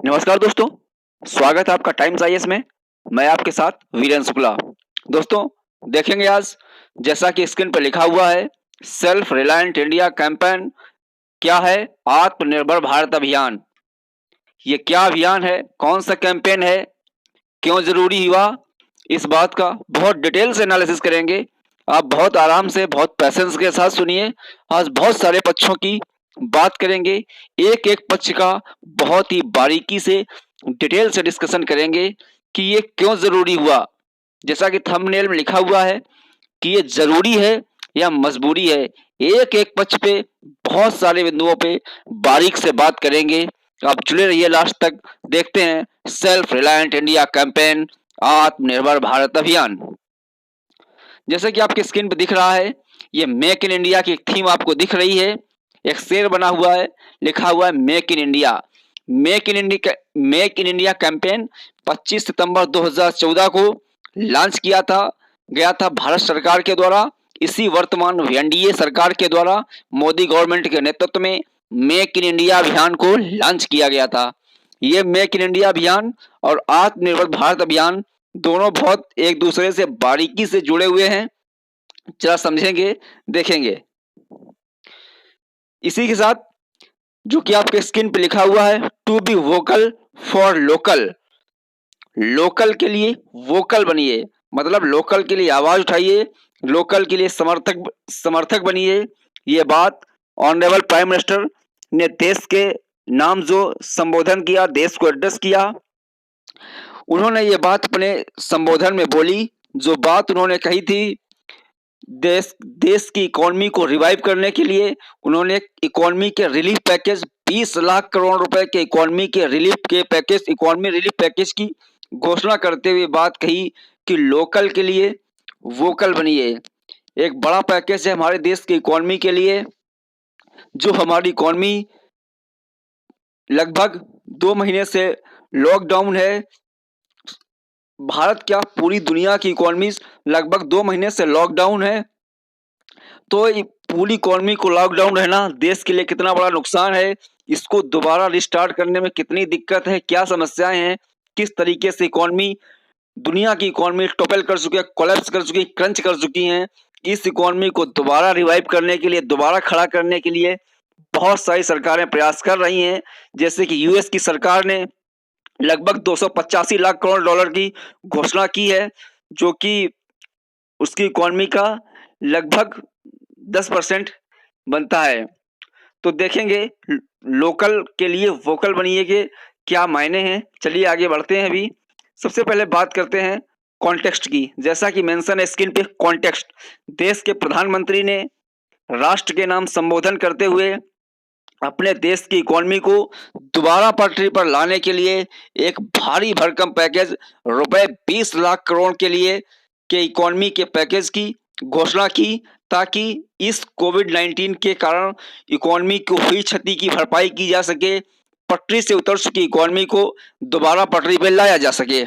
नमस्कार दोस्तों, स्वागत है आपका टाइम्स आईएएस में। मैं आपके साथ वीरेंद्र शुक्ला। दोस्तों, देखेंगे आज जैसा कि स्क्रीन पर लिखा हुआ है, सेल्फ रिलायंट इंडिया कैंपेन क्या है? आत्मनिर्भर भारत अभियान। ये क्या अभियान है? कौन सा कैंपेन है? क्यों जरूरी हुआ? इस बात का बहुत डिटेल से एनालिसिस करेंगे। आप बहुत आराम से, बहुत पैसेंस के साथ सुनिए। आज बहुत सारे पक्षों की बात करेंगे। एक एक पक्ष का बहुत ही बारीकी से, डिटेल से डिस्कशन करेंगे कि ये क्यों जरूरी हुआ। जैसा कि थंबनेल में लिखा हुआ है कि ये जरूरी है या मजबूरी है। एक एक पक्ष पे, बहुत सारे बिंदुओं पे बारीक से बात करेंगे। आप जुड़े रहिए लास्ट तक। देखते हैं सेल्फ रिलायंट इंडिया कैंपेन, आत्मनिर्भर भारत अभियान। जैसे कि आपके स्क्रीन पे दिख रहा है, ये मेक इन इंडिया की थीम आपको दिख रही है। एक शेर बना हुआ है, लिखा हुआ है make in India. Make in India campaign 25 सितंबर 2014 को लॉन्च किया गया था भारत सरकार के द्वारा। इसी वर्तमान एनडीए सरकार के द्वारा मोदी गवर्नमेंट के नेतृत्व में मेक इन इंडिया अभियान को लॉन्च किया गया था। ये मेक इन इंडिया अभियान और आत्मनिर्भर भारत अभियान दोनों बहुत एक दूसरे से बारीकी से जुड़े हुए हैं। जरा समझेंगे, देखेंगे। इसी के साथ जो कि आपके स्क्रीन पे लिखा हुआ है, to be vocal for local. Local के लिए वोकल बनिए, मतलब लोकल के लिए आवाज उठाइए, लोकल के लिए समर्थक बनिए। ये बात ऑनरेबल प्राइम मिनिस्टर ने देश के नाम जो संबोधन किया, देश को एड्रेस किया, उन्होंने ये बात अपने संबोधन में बोली। जो बात उन्होंने कही थी, देश की इकोनॉमी को रिवाइव करने के लिए उन्होंने इकोनॉमी के रिलीफ पैकेज 20 लाख करोड़ रुपए के इकोनॉमी रिलीफ पैकेज की घोषणा करते हुए बात कही कि लोकल के लिए वोकल बनिए। एक बड़ा पैकेज है हमारे देश की इकोनॉमी के लिए। जो हमारी इकोनॉमी लगभग 2 महीने से लॉकडाउन है। भारत क्या, पूरी दुनिया की इकोनॉमी लगभग 2 महीने से लॉकडाउन है। तो पूरी इकोनॉमी को लॉकडाउन रहना देश के लिए कितना बड़ा नुकसान है, इसको दोबारा रिस्टार्ट करने में कितनी दिक्कत है, क्या समस्याएं हैं, किस तरीके से इकोनॉमी, दुनिया की इकोनॉमी टॉपल कर चुकी है, कोलैप्स कर चुकी है, क्रंच कर चुकी है। इस इकोनॉमी को दोबारा रिवाइव करने के लिए, दोबारा खड़ा करने के लिए बहुत सारी सरकारें प्रयास कर रही हैं। जैसे कि यूएस की सरकार ने लगभग 285 लाख करोड़ डॉलर की घोषणा की है, जो कि उसकी इकोनॉमी का लगभग 10% बनता है। तो देखेंगे लोकल के लिए वोकल बनिए के क्या मायने हैं। चलिए आगे बढ़ते हैं। अभी सबसे पहले बात करते हैं कॉन्टेक्स्ट की। जैसा कि मेंशन है स्क्रीन पे, कॉन्टेक्स्ट। देश के प्रधानमंत्री ने राष्ट्र के नाम संबोधन करते हुए अपने देश की इकोनॉमी को दोबारा पटरी पर लाने के लिए एक भारी भरकम पैकेज रुपए 20 लाख करोड़ के लिए के इकोनॉमी के पैकेज की घोषणा की, ताकि इस कोविड-19 के कारण इकोनॉमी को हुई क्षति की भरपाई की जा सके, पटरी से उतर चुकी इकोनॉमी को दोबारा पटरी पर लाया जा सके।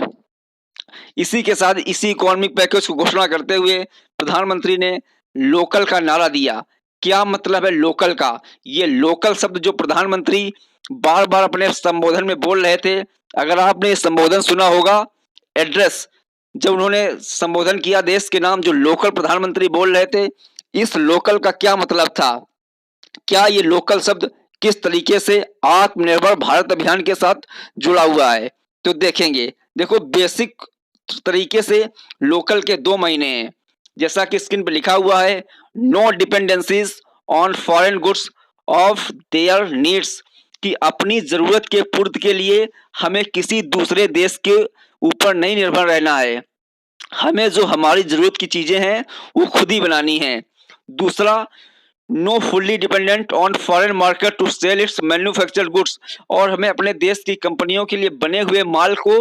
इसी के साथ इसी इकोनॉमिक पैकेज को घोषणा करते हुए प्रधानमंत्री ने लोकल का नारा दिया। क्या मतलब है लोकल का? ये लोकल शब्द जो प्रधानमंत्री बार बार अपने संबोधन में बोल रहे थे, अगर आपने संबोधन सुना होगा, एड्रेस जब उन्होंने संबोधन किया देश के नाम, जो लोकल प्रधानमंत्री बोल रहे थे, इस लोकल का क्या मतलब था? क्या ये लोकल शब्द किस तरीके से आत्मनिर्भर भारत अभियान के साथ जुड़ा हुआ है? तो देखेंगे। देखो, बेसिक तरीके से लोकल के 2 महीने हैं। जैसा कि स्क्रीन पर लिखा हुआ है, no dependencies on foreign goods of their needs, कि अपनी जरूरत के पूर्ति के लिए हमें किसी दूसरे देश के ऊपर नहीं निर्भर रहना है। हमें जो हमारी जरूरत की चीजें हैं वो खुद ही बनानी है। दूसरा, no fully dependent on foreign market to sell its manufactured goods, और हमें अपने देश की कंपनियों के लिए बने हुए माल को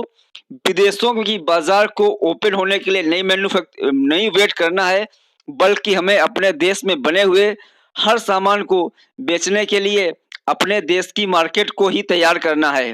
विदेशों की बाजार को ओपन होने के लिए नहीं वेट करना है, बल्कि हमें अपने देश में बने हुए हर सामान को बेचने के लिए अपने देश की मार्केट को ही तैयार करना है।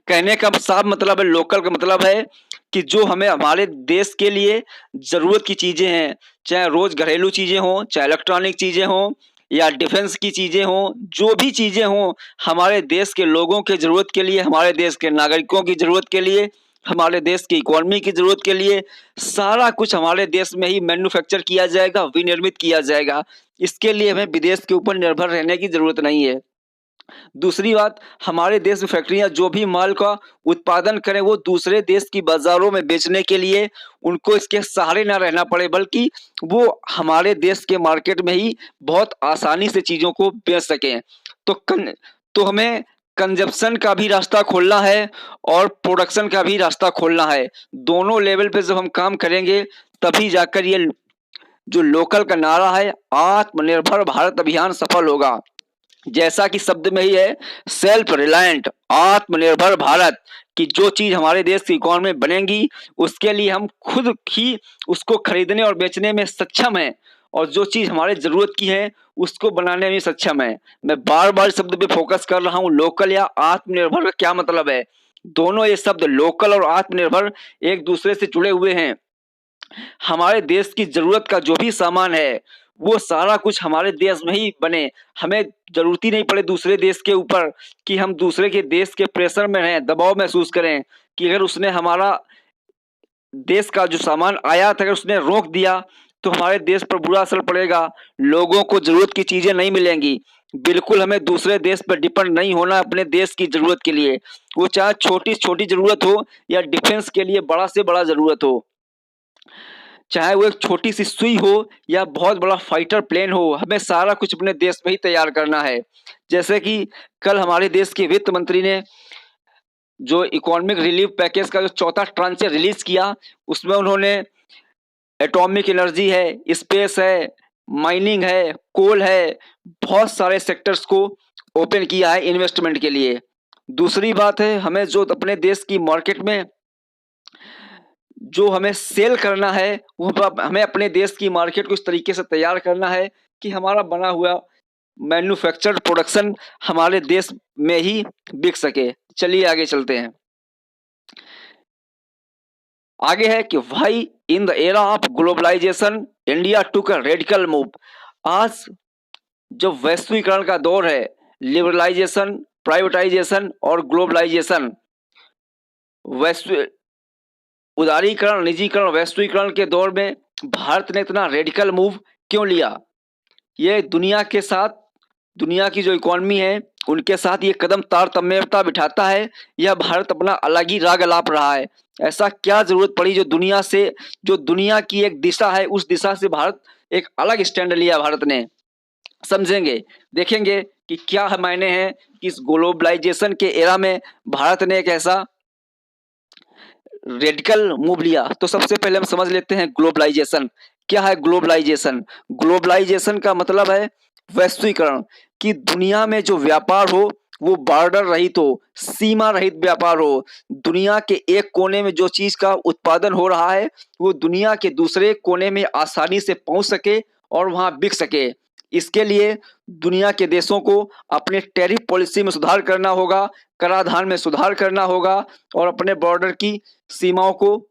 कहने का साफ मतलब है, लोकल का मतलब है कि जो हमें हमारे देश के लिए जरूरत की चीजें हैं, चाहे रोज घरेलू चीजें हों, चाहे इलेक्ट्रॉनिक चीजें हों, या डिफेंस की चीज़ें हों, जो भी चीज़ें हों, हमारे देश के लोगों के ज़रूरत के लिए, हमारे देश के नागरिकों की ज़रूरत के लिए, हमारे देश की इकॉनमी की ज़रूरत के लिए सारा कुछ हमारे देश में ही मैन्युफैक्चर किया जाएगा, विनिर्मित किया जाएगा। इसके लिए हमें विदेश के ऊपर निर्भर रहने की ज़रूरत नहीं है। दूसरी बात, हमारे देश में फैक्ट्रियाँ जो भी माल का उत्पादन करें, वो दूसरे देश की बाज़ारों में बेचने के लिए उनको इसके सहारे ना रहना पड़े, बल्कि वो हमारे देश के मार्केट में ही बहुत आसानी से चीज़ों को बेच सकें। तो हमें कंज़म्पशन का भी रास्ता खोलना है और प्रोडक्शन का भी रास्ता खोलना है। दोनों लेवल पे जब हम काम करेंगे, तभी जाकर ये जो लोकल का नारा है, आत्मनिर्भर भारत अभियान सफल होगा। जैसा कि शब्द में ही है, सेल्फ रिलायंट, आत्मनिर्भर भारत, कि जो चीज़ हमारे देश की इकॉनमी में बनेगी, उसके लिए हम खुद ही उसको खरीदने और बेचने में सक्षम हैं, और जो चीज़ हमारे ज़रूरत की है, उसको बनाने में सक्षम हैं। मैं बार-बार शब्द पे फोकस कर रहा हूँ, लोकल या आत्मनिर्भर का क्या मतलब है? दोनों ये शब्द लोकल और आत्मनिर्भर एक दूसरे से जुड़े हुए हैं। हमारे देश की ज़रूरत का जो भी सामान है, वो सारा कुछ हमारे देश में ही बने। हमें ज़रूरत ही नहीं पड़े दूसरे देश के ऊपर कि हम दूसरे के देश के प्रेशर में रहें, दबाव महसूस करें कि अगर उसने हमारा देश का जो सामान आयात अगर उसने रोक दिया, तो हमारे देश पर बुरा असर पड़ेगा, लोगों को ज़रूरत की चीज़ें नहीं मिलेंगी। बिल्कुल हमें दूसरे देश पर डिपेंड नहीं होना अपने देश की ज़रूरत के लिए। वो चाहे छोटी से छोटी ज़रूरत हो या डिफेंस के लिए बड़ा से बड़ा ज़रूरत हो। चाहे वो एक छोटी सी सुई हो या बहुत बड़ा फाइटर प्लेन हो, हमें सारा कुछ अपने देश में ही तैयार करना है। जैसे कि कल हमारे देश के वित्त मंत्री ने जो इकोनॉमिक रिलीफ पैकेज का जो चौथा ट्रांच रिलीज किया, उसमें उन्होंने एटॉमिक एनर्जी है, स्पेस है, माइनिंग है, कोल है, बहुत सारे सेक्टर्स को ओपन किया है इन्वेस्टमेंट के लिए। दूसरी बात है, हमें जो अपने देश की मार्केट में जो हमें सेल करना है, वो हमें अपने देश की मार्केट को इस तरीके से तैयार करना है कि हमारा बना हुआ मैन्युफैक्चर्ड प्रोडक्शन हमारे देश में ही बिक सके। चलिए आगे चलते हैं। आगे है कि why in the era of globalization India took a radical move. आज जो वैश्वीकरण का दौर है, लिबरलाइजेशन, प्राइवेटाइजेशन और ग्लोबलाइजेशन, वैश्व उदारीकरण, निजीकरण, वैश्वीकरण के दौर में भारत ने इतना रेडिकल मूव क्यों लिया? ये दुनिया की जो इकॉनमी है, उनके साथ ये कदम तारतम्यता बिठाता है, या भारत अपना अलग ही राग अलाप रहा है? ऐसा क्या ज़रूरत पड़ी जो दुनिया की एक दिशा है, उस दिशा से भारत एक अलग स्टैंड लिया भारत ने? समझेंगे, देखेंगे कि क्या मायने हैं कि इस ग्लोबलाइजेशन के एरा में भारत ने एक ऐसा रेडिकल मूव लिया। तो सबसे पहले हम समझ लेते हैं ग्लोबलाइजेशन क्या है। ग्लोबलाइजेशन का मतलब है वैश्वीकरण, कि दुनिया में जो व्यापार हो वो बॉर्डर रहित हो, सीमा रहित व्यापार हो। दुनिया के एक कोने में जो चीज का उत्पादन हो रहा है, वो दुनिया के दूसरे कोने में आसानी से पहुंच सके और वहां बिक सके। इसके लिए दुनिया के देशों को अपने टैरिफ पॉलिसी में सुधार करना होगा, कराधान में सुधार करना होगा और अपने बॉर्डर की सीमाओं को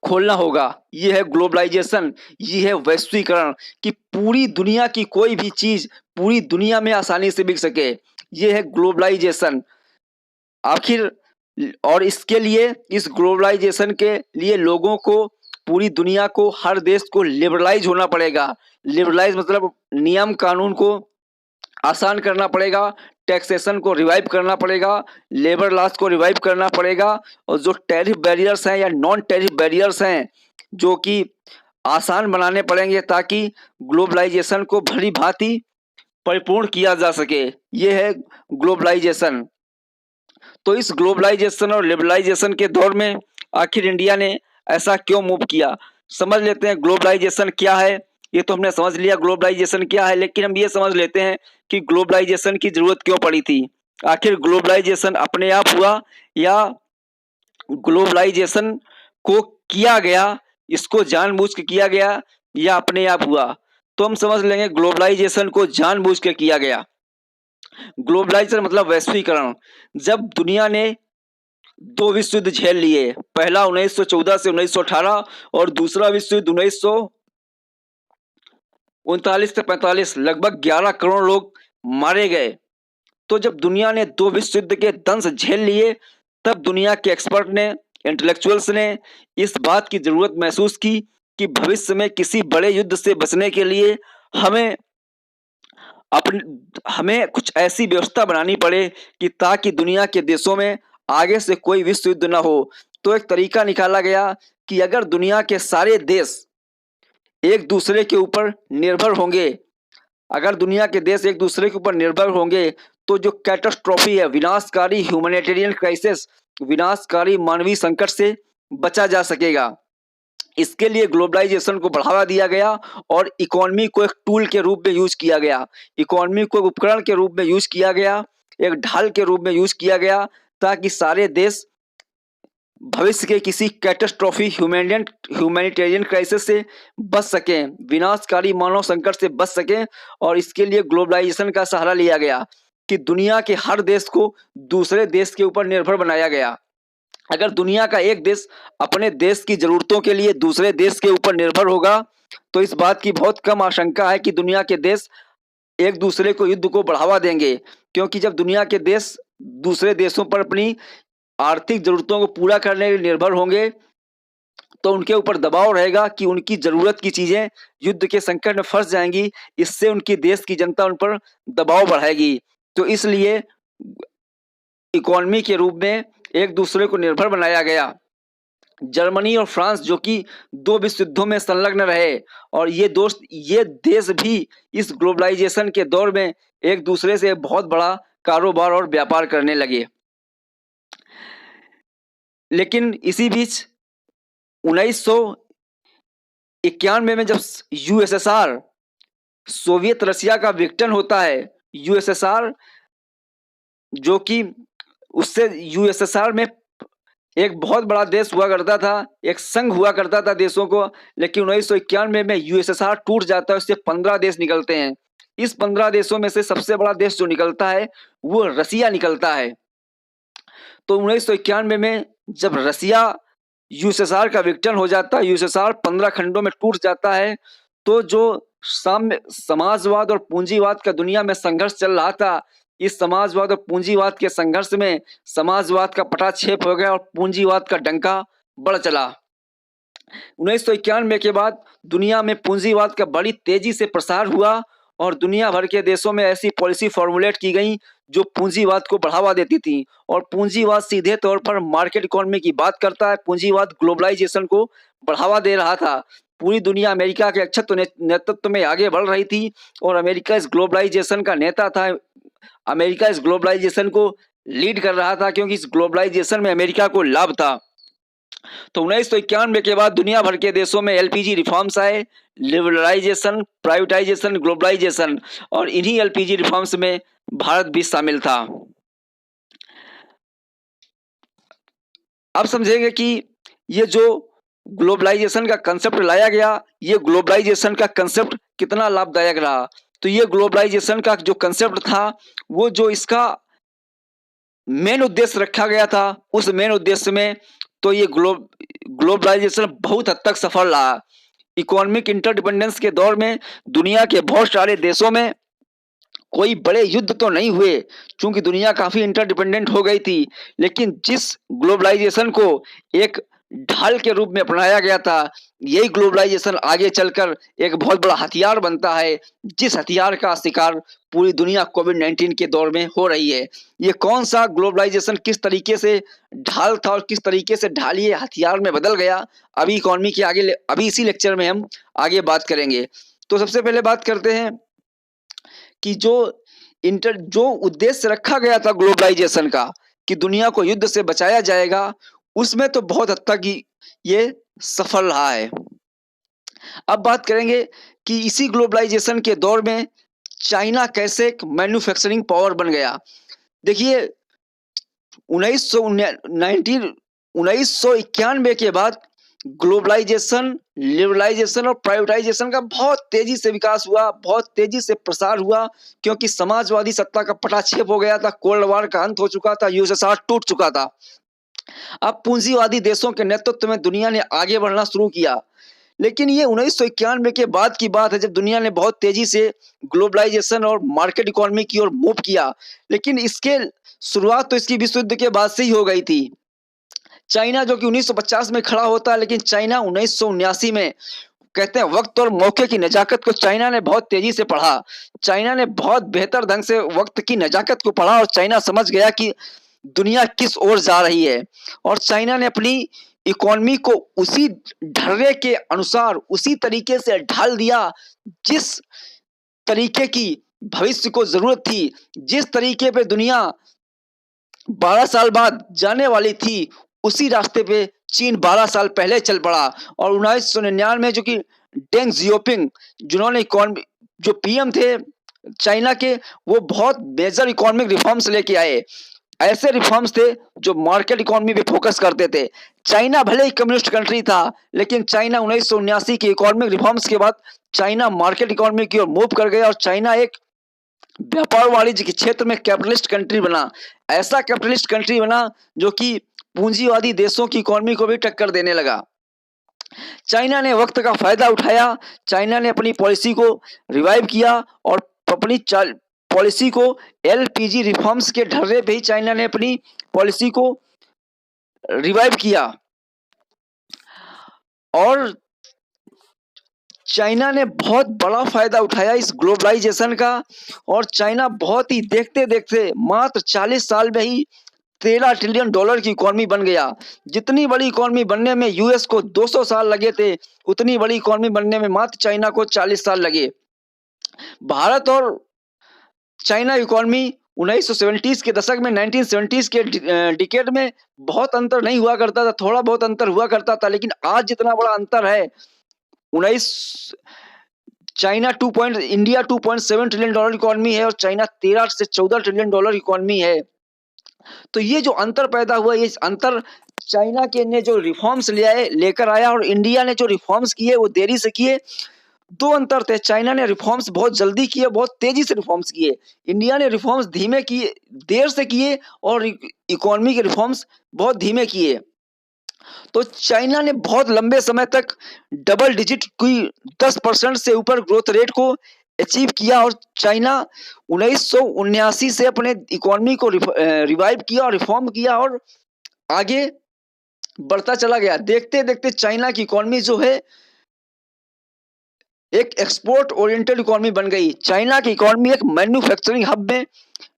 खोलना होगा। ये है ग्लोबलाइजेशन, ये है वैश्वीकरण, कि पूरी दुनिया की कोई भी चीज पूरी दुनिया में आसानी से बिक सके। ये है ग्लोबलाइजेशन। आखिर और इसके लिए, इस ग्लोबलाइजेशन के लिए लोगों को, पूरी दुनिया को, हर देश को लिबरलाइज होना पड़ेगा। लिबरलाइज मतलब नियम कानून को आसान करना पड़ेगा, टैक्सेशन को रिवाइव करना पड़ेगा, लेबर लॉस को रिवाइव करना पड़ेगा, और जो टैरिफ बैरियर्स हैं या नॉन टैरिफ बैरियर्स हैं, जो कि आसान बनाने पड़ेंगे ताकि ग्लोबलाइजेशन को भली भांति परिपूर्ण किया जा सके। ये है ग्लोबलाइजेशन। तो इस ग्लोबलाइजेशन और लिबरलाइजेशन के दौर में आखिर इंडिया ने ऐसा क्यों मूव किया? समझ लेते हैं ग्लोबलाइजेशन क्या है। ये तो हमने समझ लिया ग्लोबलाइजेशन क्या है, लेकिन हम ये समझ लेते हैं कि ग्लोबलाइजेशन की जरूरत क्यों पड़ी थी। आखिर ग्लोबलाइजेशन अपने आप हुआ या ग्लोबलाइजेशन को किया गया, इसको जानबूझ के किया गया या अपने आप हुआ? तो हम समझ लेंगे ग्लोबलाइजेशन को जानबूझ के किया गया। ग्लोबलाइजेशन मतलब वैश्वीकरण। जब दुनिया ने दो विश्व युद्ध झेल लिए, पहला 1914 से 1918 और दूसरा विश्व युद्ध 39 से 45 लगभग 11 करोड़ लोग मारे गए। तो जब दुनिया ने दो विश्व युद्ध के दंश झेल लिए, तब दुनिया के एक्सपर्ट ने, इंटेलेक्चुअल्स ने इस बात की जरूरत महसूस की कि भविष्य में किसी बड़े युद्ध से बचने के लिए हमें अपने हमें कुछ ऐसी व्यवस्था बनानी पड़े कि ताकि दुनिया के देशों में आगे से कोई विश्व युद्ध न हो। तो एक तरीका निकाला गया कि अगर दुनिया के सारे देश एक दूसरे के ऊपर निर्भर होंगे, अगर दुनिया के देश एक दूसरे के ऊपर निर्भर होंगे, तो जो कैटास्ट्रॉफी है, विनाशकारी ह्यूमैनिटेरियन क्राइसिस, विनाशकारी मानवीय संकट से बचा जा सकेगा। इसके लिए ग्लोबलाइजेशन को बढ़ावा दिया गया और इकोनॉमी को एक टूल के रूप में यूज किया गया, इकोनॉमी को एक उपकरण के रूप में यूज किया गया, एक ढाल के रूप में यूज किया गया, ताकि सारे देश भविष्य के किसी कैटास्ट्रॉफी ह्यूमैनिटेरियन क्राइसिस से बच सकें, विनाशकारी मानव संकट से बच सकें। और इसके लिए ग्लोबलाइजेशन का सहारा लिया गया कि दुनिया के हर देश को दूसरे देश के ऊपर निर्भर बनाया गया। अगर दुनिया का एक देश अपने देश की जरूरतों के लिए दूसरे देश के ऊपर निर्भर होगा, तो इस बात की बहुत कम आशंका है कि दुनिया के देश एक दूसरे को युद्ध को बढ़ावा देंगे, क्योंकि जब दुनिया के देश दूसरे देशों पर अपनी आर्थिक जरूरतों को पूरा करने के लिए निर्भर होंगे, तो उनके ऊपर दबाव रहेगा कि उनकी जरूरत की चीजें युद्ध के संकट में फंस जाएंगी, इससे उनकी देश की जनता उन पर दबाव बढ़ाएगी। तो इसलिए इकोनॉमी के रूप में एक दूसरे को निर्भर बनाया गया। जर्मनी और फ्रांस, जो कि दो विश्व युद्धों में संलग्न रहे, और ये देश भी इस ग्लोबलाइजेशन के दौर में एक दूसरे से बहुत बड़ा कारोबार और व्यापार करने लगे। लेकिन इसी बीच 1991 में जब यूएसएसआर, सोवियत रशिया का विघटन होता है, यूएसएसआर जो कि उससे यूएसएसआर में एक बहुत बड़ा देश हुआ करता था, एक संघ हुआ करता था देशों को, लेकिन 1991 में यूएसएसआर टूट जाता है, उससे 15 देश निकलते हैं। इस 15 देशों में से सबसे बड़ा देश जो निकलता है वो रसिया निकलता है। तो 1991 में जब रसिया यूएसएसआर का विघटन हो जाता है, यूएसएसआर 15 खंडों में टूट जाता है, तो जो साम्य समाजवाद और पूंजीवाद का दुनिया में संघर्ष चल रहा था, इस समाजवाद और पूंजीवाद के संघर्ष में समाजवाद का पटाक्षेप हो गया और पूंजीवाद का डंका बढ़ चला। 1991 के बाद दुनिया में पूंजीवाद का बड़ी तेजी से प्रसार हुआ और दुनिया भर के देशों में ऐसी पॉलिसी फॉर्मुलेट की गई जो पूंजीवाद को बढ़ावा देती थी। और पूंजीवाद सीधे तौर पर मार्केट इकोनॉमी की बात करता है। पूंजीवाद ग्लोबलाइजेशन को बढ़ावा दे रहा था। पूरी दुनिया अमेरिका के अक्षत नेतृत्व में आगे बढ़ रही थी और अमेरिका इस ग्लोबलाइजेशन का नेता था। अमेरिका इस ग्लोबलाइजेशन को लीड कर रहा था क्योंकि इस ग्लोबलाइजेशन में अमेरिका को लाभ था। तो 1991 के बाद दुनिया भर के देशों में एलपीजी रिफॉर्म्स आए, लिबरलाइजेशन, प्राइवेटाइजेशन, ग्लोबलाइजेशन, और इन्हीं एलपीजी रिफॉर्म्स में भारत भी शामिल था। अब समझेंगे कि ये जो ग्लोबलाइजेशन का कंसेप्ट लाया गया, ये ग्लोबलाइजेशन का कंसेप्ट कितना लाभदायक रहा। तो ये ग्लोबलाइजेशन का जो कंसेप्ट था, वो जो इसका मेन उद्देश्य रखा गया था, उस मेन उद्देश्य में तो ये ग्लोबलाइजेशन बहुत हद तक सफल रहा। इकोनॉमिक इंटरडिपेंडेंस के दौर में दुनिया के बहुत सारे देशों में कोई बड़े युद्ध तो नहीं हुए, क्योंकि दुनिया काफी इंटरडिपेंडेंट हो गई थी। लेकिन जिस ग्लोबलाइजेशन को एक ढाल के रूप में अपनाया गया था, यही ग्लोबलाइजेशन आगे चलकर एक बहुत बड़ा हथियार बनता है, जिस हथियार का शिकार पूरी दुनिया कोविड-19 के दौर में हो रही है। ये कौन सा ग्लोबलाइजेशन किस तरीके से ढाल था और किस तरीके से ढाल ये हथियार में बदल गया, अभी इकोनॉमी के आगे अभी इसी लेक्चर में हम आगे बात करेंगे। तो सबसे पहले बात करते हैं कि जो उद्देश्य रखा गया था ग्लोबलाइजेशन का कि दुनिया को युद्ध से बचाया जाएगा, उसमें तो बहुत हद तक ये सफल रहा है। अब बात करेंगे कि इसी ग्लोबलाइजेशन के दौर में चाइना कैसे एक मैन्युफैक्चरिंग पावर बन गया। देखिए 1991 के बाद ग्लोबलाइजेशन, लिबरलाइजेशन और प्राइवेटाइजेशन का बहुत तेजी से विकास हुआ, बहुत तेजी से प्रसार हुआ, क्योंकि समाजवादी सत्ता का पटाक्षेप हो गया था, कोल्ड वॉर का अंत हो चुका था, यूएसएसआर टूट चुका था। अब पूंजीवादी देशों के नेतृत्व में दुनिया ने आगे बढ़ना शुरू किया। लेकिन ये 1991 के बाद की बात है, जब दुनिया ने बहुत तेजी से ग्लोबलाइजेशन और मार्केट इकोनॉमी की ओर मूव किया। लेकिन इसके शुरुआत तो इसकी विश्व युद्ध के बाद से ही हो गई थी। चाइना जो कि 1950 में खड़ा होता है, लेकिन चाइना 1979 में, कहते हैं वक्त और मौके की नजाकत को चाइना ने बहुत तेजी से पढ़ा। चाइना ने बहुत बेहतर ढंग से वक्त की नजाकत को पढ़ा और चाइना समझ गया कि दुनिया किस ओर जा रही है, और चाइना ने अपनी इकोनॉमी को उसी ढर्रे के अनुसार उसी तरीके से ढाल दिया जिस तरीके की भविष्य को जरूरत थी। जिस तरीके पे दुनिया 12 साल बाद जाने वाली थी, उसी रास्ते पे चीन 12 साल पहले चल पड़ा। और 1999 में जो कि डेंग जियोपिंग, जिन्होंने जो पीएम थे चाइना के, वो बहुत मेजर इकोनॉमिक रिफॉर्म्स लेके आए। ऐसे रिफॉर्म्स थे जो मार्केट इकोनॉमी पे फोकस करते थे। चाइना भले ही कम्युनिस्ट कंट्री था, लेकिन चाइना 1979 के इकोनॉमिक रिफॉर्म्स के बाद चाइना मार्केट इकोनॉमी की ओर मूव कर गया और चाइना एक व्यापार वाणिज्य के क्षेत्र में कैपिटलिस्ट कंट्री बना। ऐसा कैपिटलिस्ट कंट्री बना जो कि पूंजीवादी देशों की इकोनॉमी को भी टक्कर देने लगा। चाइना ने वक्त का फायदा उठाया। चाइना ने अपनी पॉलिसी को रिवाइव किया और अपनी पॉलिसी को एलपीजी रिफॉर्म्स के ढर्रे पे ही चाइना ने अपनी पॉलिसी को रिवाइव किया। और चाइना ने बहुत बड़ा फायदा उठाया इस ग्लोबलाइजेशन का, और चाइना बहुत ही देखते देखते मात्र 40 साल में ही $13 ट्रिलियन की इकोनॉमी बन गया। जितनी बड़ी इकोनॉमी बनने में यूएस को 200 साल लगे थे, उतनी बड़ी इकोनॉमी बनने में मात्र चाइना को 40 साल लगे। भारत और चाइना इकोनॉमी 1970 के दशक में, 1970 के डिकेड में बहुत अंतर नहीं हुआ करता था, थोड़ा बहुत अंतर हुआ करता था। लेकिन आज जितना बड़ा अंतर है, 19 China India 2.7 trillion dollar economy है और चाइना 13 से 14 ट्रिलियन डॉलर इकोनॉमी है। तो ये जो अंतर पैदा हुआ, ये अंतर चाइना के ने जो रिफॉर्म्स लेकर आया और इंडिया ने जो रिफॉर्म्स किए वो देरी से किए। दो अंतर थे, चाइना ने रिफॉर्म्स बहुत जल्दी किए, बहुत तेजी से रिफॉर्म्स किए। इंडिया ने रिफॉर्म्स धीमे किए, देर से किए, और इकोनॉमी के रिफॉर्म्स बहुत धीमे किए। तो चाइना ने बहुत लंबे समय तक डबल डिजिट की 10% से ऊपर ग्रोथ रेट को अचीव किया, और चाइना 1979 से अपने इकोनॉमी को रिवाइव किया और रिफॉर्म किया और आगे बढ़ता चला गया। देखते देखते चाइना की इकोनॉमी जो है एक एक्सपोर्ट ओरिएंटेड इकोनॉमी बन गई। चाइना की इकोनॉमी एक मैन्युफैक्चरिंग हब में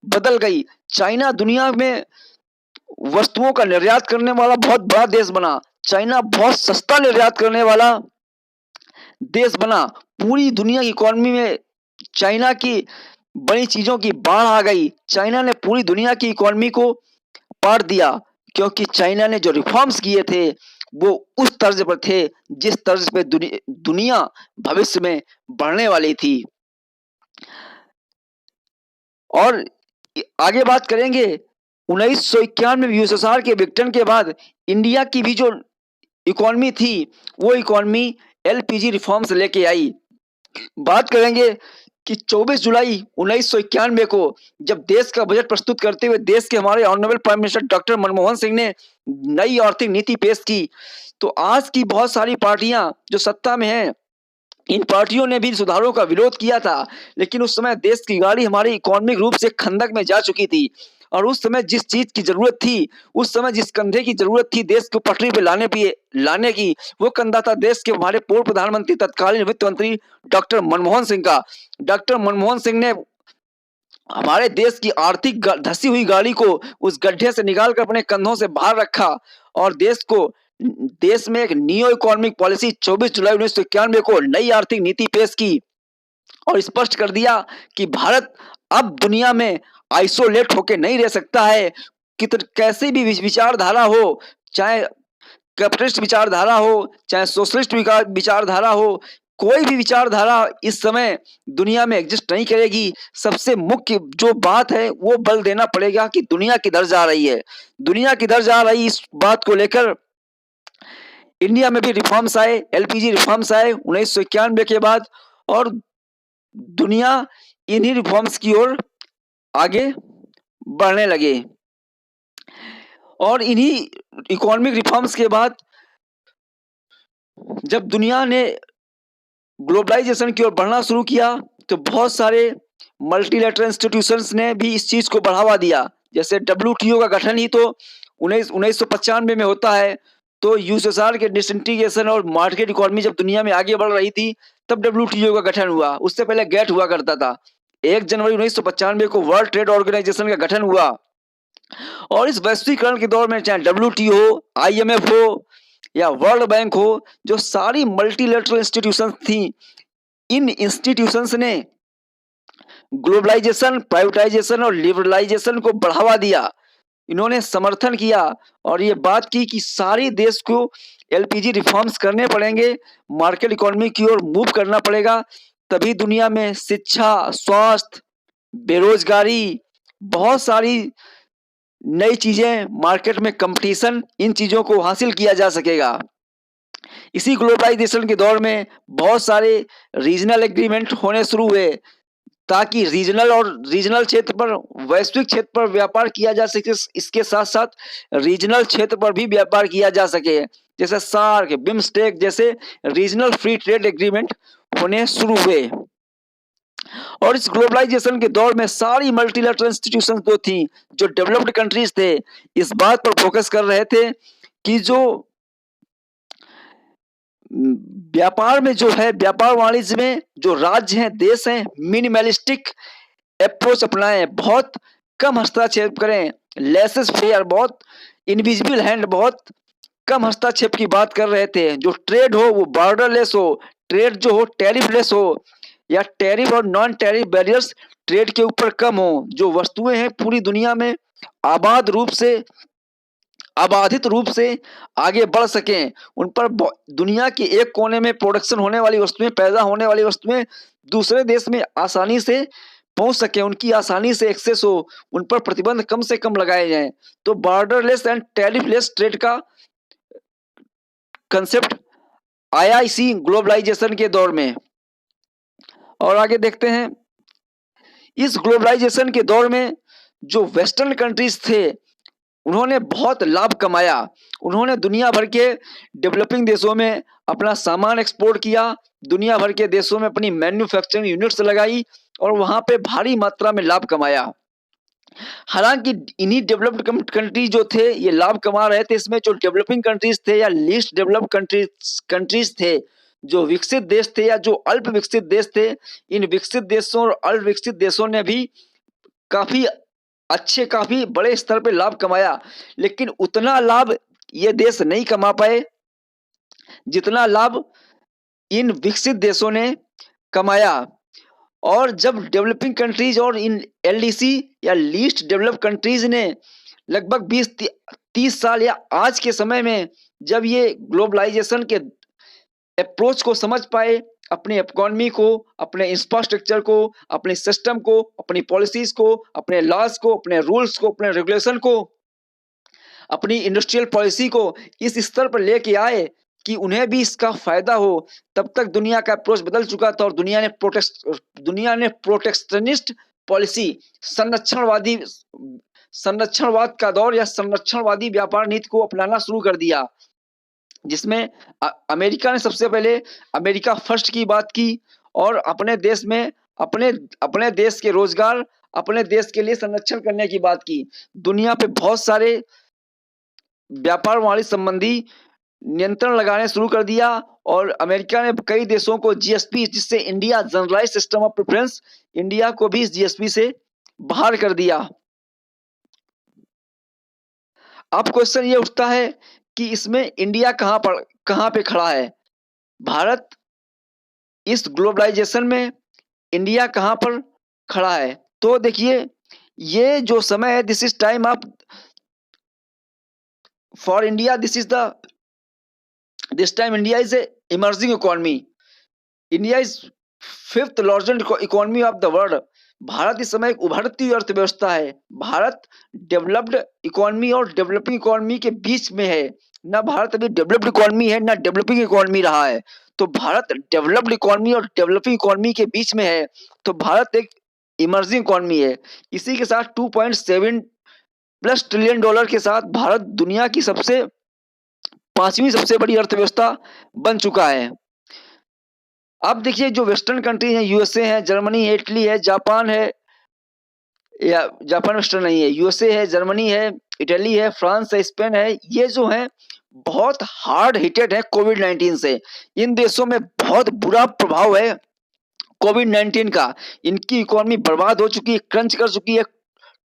बदल गई। चाइना दुनिया में वस्तुओं का निर्यात करने वाला बहुत बड़ा देश बना। चाइना बहुत सस्ता निर्यात करने वाला देश बना। पूरी दुनिया की इकोनॉमी में चाइना की बड़ी चीजों की बाढ़ आ गई। चाइना ने पूरी दुनिया की इकोनॉमी को पार दिया, क्योंकि चाइना ने जो रिफॉर्म्स किए थे वो उस तर्ज पर थे जिस तर्ज पे दुनिया भविष्य में बढ़ने वाली थी। और आगे बात करेंगे, 1991 में यूएसएसआर के विघटन के बाद इंडिया की भी जो इकोनॉमी थी, वो इकोनॉमी एलपीजी रिफॉर्म्स लेके आई। बात करेंगे कि 24 जुलाई 1991 को जब देश का बजट प्रस्तुत करते हुए देश के हमारे honourable prime minister doctor Manmohan Singh ने नई आर्थिक नीति पेश की, तो आज की बहुत सारी पार्टियां जो सत्ता में हैं, इन पार्टियों ने भी सुधारों का विरोध किया था। लेकिन उस समय देश की गाड़ी हमारी इकोनॉमिक रूप से खंदक में जा चुकी थी, और उस समय जिस चीज की जरूरत थी, उस समय जिस कंधे की जरूरत थी देश को पटरी पे लाने की, वो कंधा था देश के हमारे पूर्व प्रधानमंत्री तत्कालीन वित्त मंत्री डॉक्टर मनमोहन सिंह का। डॉक्टर मनमोहन सिंह ने हमारे देश की आर्थिक धसी हुई गाड़ी को उस गड्ढे से निकालकर अपने कंधों से बाहर रखा, और देश में एक नियो इकोनॉमिक पॉलिसी 24 जुलाई 1991 को नई आर्थिक नीति पेश की और स्पष्ट कर दिया कि भारत अब दुनिया में आइसोलेट होकर नहीं रह सकता है। कैसी भी विचारधारा हो, चाहे कैपिटलिस्ट विचारधारा हो, चाहे सोशलिस्ट विचारधारा हो, कोई भी विचारधारा इस समय दुनिया में एग्जिस्ट नहीं करेगी। सबसे मुख्य जो बात है वो बल देना पड़ेगा कि दुनिया किधर जा रही है। दुनिया किधर जा रही, इस बात को लेकर इंडिया में भी रिफॉर्म्स आए, एलपीजी रिफॉर्म्स आए 1991 के बाद, और दुनिया इन्हीं रिफॉर्म्स की ओर आगे बढ़ने लगे। और इन्हीं इकोनॉमिक रिफॉर्म्स के बाद जब दुनिया ने ग्लोबलाइजेशन की ओर बढ़ना शुरू किया तो बहुत सारे मल्टीलेटरल इंस्टीट्यूशंस ने भी इस चीज को बढ़ावा दिया। जैसे डब्ल्यूटीओ का गठन ही तो 1995 में होता है। तो यूएसएसआर के डिसइंटीग्रेशन और मार्केट इकोनॉमी जब दुनिया में आगे बढ़ रही थी तब डब्ल्यूटीओ का गठन हुआ। उससे पहले गेट हुआ करता था। 1 जनवरी 1995 को वर्ल्ड ट्रेड ऑर्गेनाइजेशन का गठन हुआ। और इस वैश्वीकरण के दौर में चाहे डब्ल्यूटीओ हो, आईएमएफ हो या वर्ल्ड बैंक हो, जो सारी मल्टीलेटरल इंस्टीट्यूशंस थी, इन इंस्टीट्यूशंस ने ग्लोबलाइजेशन, प्राइवेटाइजेशन और लिबरलाइजेशन को बढ़ावा दिया। इन्होंने समर्थन किया और ये बात की कि सारे देश को एलपीजी रिफॉर्म्स करने पड़ेंगे, मार्केट इकोनॉमी की ओर मूव करना पड़ेगा, तभी दुनिया में शिक्षा, स्वास्थ्य, बेरोजगारी, बहुत सारी नई चीजें, मार्केट में कंपटीशन, इन चीजों को हासिल किया जा सकेगा। इसी ग्लोबलाइजेशन के दौर में बहुत सारे रीजनल एग्रीमेंट होने शुरू हुए ताकि रीजनल क्षेत्र पर, वैश्विक क्षेत्र पर व्यापार किया जा सके। इसके साथ साथ रीजनल क्षेत्र पर भी व्यापार किया जा सके, जैसे सार्क, बिम्स्टेक जैसे रीजनल फ्री ट्रेड एग्रीमेंट होने शुरू हुए। और इस ग्लोबलाइजेशन के दौर में सारी मल्टीलेटरल इंस्टीट्यूशंस जो थी, जो डेवलप्ड कंट्रीज थे, इस बात पर फोकस कर रहे थे कि जो व्यापार में जो है, व्यापार वाणिज्य में जो राज्य हैं, देश हैं, मिनिमलिस्टिक अप्रोच अपनाएं, बहुत कम हस्तक्षेप करें, लेसेस फेयर, बहुत इनविजिबल हैंड, बहुत कम हस्तक्षेप की बात कर रहे थे। जो ट्रेड हो वो बॉर्डरलेस हो, ट्रेड जो हो टैरिफलेस हो, या टैरिफ और नॉन टैरिफ बैरियर्स ट्रेड के ऊपर कम हो। जो वस्तुएं हैं पूरी दुनिया में आबाधित रूप से आगे बढ़ सकें, उन पर दुनिया के एक कोने में प्रोडक्शन होने वाली वस्तुएं, पैदा होने वाली वस्तुएं दूसरे देश में आसानी से पहुंच सके, उनकी आसानी से एक्सेस हो, उन पर प्रतिबंध कम से कम लगाए जाएं। तो बॉर्डरलेस एंड टैरिफलेस ट्रेड का कंसेप्ट आया इसी ग्लोबलाइजेशन के दौर में। और आगे देखते हैं, इस ग्लोबलाइजेशन के दौर में जो वेस्टर्न कंट्रीज थे उन्होंने बहुत लाभ कमाया। उन्होंने दुनिया भर के डेवलपिंग देशों में अपना सामान एक्सपोर्ट किया, दुनिया भर के देशों में अपनी मैन्युफैक्चरिंग यूनिट्स लगाई और वहां पे भारी मात्रा में लाभ कमाया। हालांकि इन्हीं डेवलप्ड कंट्रीज जो थे ये लाभ कमा रहे थे, इसमें जो डेवलपिंग कंट्रीज थे या लीस्ट डेवलप्ड कंट्रीज थे, जो विकसित देश थे या जो अल्प विकसित देश थे, इन विकसित देशों और अल्प विकसित देशों ने भी काफी काफी बड़े स्तर पे लाभ कमाया। लेकिन उतना लाभ ये देश नहीं कमा पाए जितना लाभ इन विकसित देशों ने कमाया। और जब डेवलपिंग कंट्रीज और इन एलडीसी या लीस्ट डेवलप्ड कंट्रीज ने लगभग 20-30 साल या आज के समय में जब ये ग्लोबलाइजेशन के अप्रोच को समझ पाए, अपनी इकोनॉमी को, अपने इंफ्रास्ट्रक्चर को, अपने सिस्टम को, अपनी पॉलिसीज को, अपने लॉज को, अपने रूल्स को, अपने रेगुलेशन को, अपनी इंडस्ट्रियल पॉलिसी को इस स्तर पर लेके आए कि उन्हें भी इसका फायदा हो, तब तक दुनिया का अप्रोच बदल चुका था और दुनिया ने प्रोटेक्शनिस्ट पॉलिसी, संरक्षणवाद का दौर या संरक्षणवादी व्यापार नीति को अपनाना शुरू कर दिया, जिसमें अमेरिका ने सबसे पहले अमेरिका फर्स्ट की बात की और अपने देश में अपने देश के रोजगार, अपने देश के लिए संरक्षण करने की बात की। दुनिया पे बहुत सारे व्यापार वाणिज्य संबंधी नियंत्रण लगाने शुरू कर दिया और अमेरिका ने कई देशों को जीएसपी, जिससे India, generalized system of preference, India को भी इस जीएसपी से बाहर कर दिया। अब क्वेश्चन ये उठता है कि इसमें इंडिया कहां पे खड़ा है? भारत इस ग्लोबलाइजेशन में इंडिया कहां पर खड़ा है? तो देखिए, ये जो समय है, this is time of for India, this time India is a emerging economy. India is fifth largest economy of the world. Bharat इस समय एक उभरती हुई अर्थव्यवस्था है। भारत डेवलप्ड इकोनॉमी और डेवलपिंग इकोनॉमी के बीच में है। ना भारत अभी डेवलप्ड इकोनॉमी है, ना डेवलपिंग इकोनॉमी रहा है। तो भारत डेवलप्ड इकोनॉमी और डेवलपिंग इकोनॉमी के बीच में है। तो भारत एक इमर्जिंग इकोनॉमी है। इसी के साथ 2.7+ ट्रिलियन डॉलर के साथ भारत दुनिया की सबसे 5वीं सबसे बड़ी अर्थव्यवस्था बन चुका है। अब देखिए जो वेस्टर्न कंट्री है, यूएसए है, जर्मनी है, इटली है, जापान है, या जापान वेस्टर्न नहीं है, यूएसए है, जर्मनी है, इटली है, फ्रांस है, स्पेन है, ये जो है बहुत हार्ड हिटेड है कोविड 19 से। इन देशों में बहुत बुरा प्रभाव है कोविड 19 का। इनकी इकोनॉमी बर्बाद हो चुकी है, क्रंच कर चुकी है,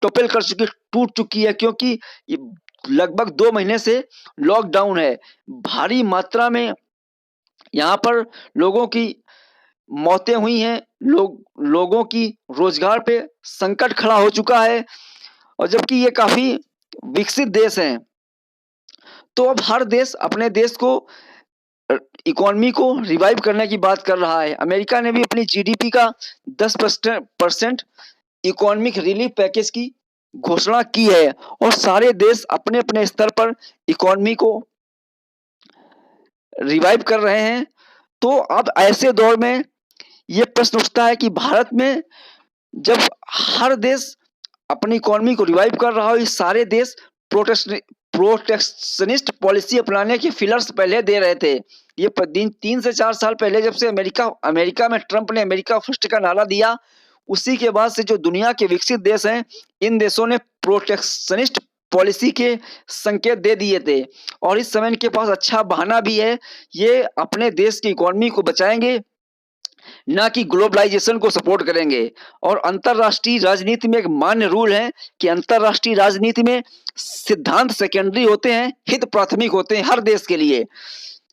टोपल कर चुकी है, टूट चुकी है, क्योंकि ये लगभग 2 महीने से लॉकडाउन है। भारी मात्रा में यहाँ पर लोगों की मौतें हुई हैं, लोगों की रोजगार पे संकट खड़ा हो चुका है, और जबकि ये काफी विकसित देश हैं। तो अब हर देश अपने देश को इकोनॉमी को रिवाइव करने की बात कर रहा है। अमेरिका ने भी अपनी जीडीपी का 10% इकोनॉमिक रिलीफ पैकेज की घोषणा की है, और सारे देश अपने अपने स्तर पर इकोनॉमी को रिवाइव कर रहे हैं। तो अब ऐसे दौर में ये प्रश्न उठता है कि भारत में जब हर देश अपनी इकोनॉमी को रिवाइव कर रहा हो, ये सारे देश प्रोटेक्शनिस्ट पॉलिसी अपनाने के फिलर्स पहले दे रहे थे। ये 3 से 4 साल पहले जब से अमेरिका में ट्रंप ने अमेरिका फर्स्ट का नारा दिया, उसी के बाद से जो दुनिया के विकसित देश हैं, इन देशों ने प्रोटेक्शनिस्ट पॉलिसी के संकेत दे दिए थे, और इस समय इनके पास अच्छा बहाना भी है। ये अपने देश की इकोनॉमी को बचाएंगे, ना कि ग्लोबलाइजेशन को सपोर्ट करेंगे। और अंतरराष्ट्रीय राजनीति में एक मान्य रूल है कि अंतरराष्ट्रीय राजनीति में सिद्धांत सेकेंडरी होते हैं, हित प्राथमिक होते हैं। हर देश के लिए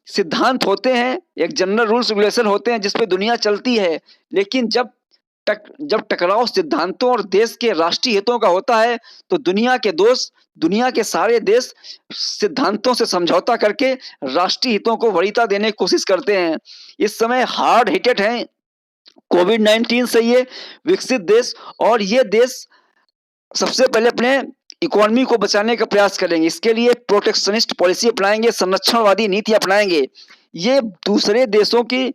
सिद्धांत होते हैं, एक जनरल रूल्स रेगुलेशन होते हैं जिसपे दुनिया चलती है, लेकिन जब टकराव सिद्धांतों और देश के राष्ट्रीय हितों का होता है, तो दुनिया के सारे देश सिद्धांतों से समझौता करके राष्ट्रीय हितों को वरीयता देने की कोशिश करते हैं। इस समय हार्ड हिटेड हैं कोविड 19 से ये विकसित देश, और ये देश सबसे पहले अपने इकोनॉमी को बचाने का प्रयास करेंगे। इसके लिए प्रोटेक्शनिस्ट पॉलिसी अपनाएंगे, संरक्षणवादी नीति अपनाएंगे। ये दूसरे देशों की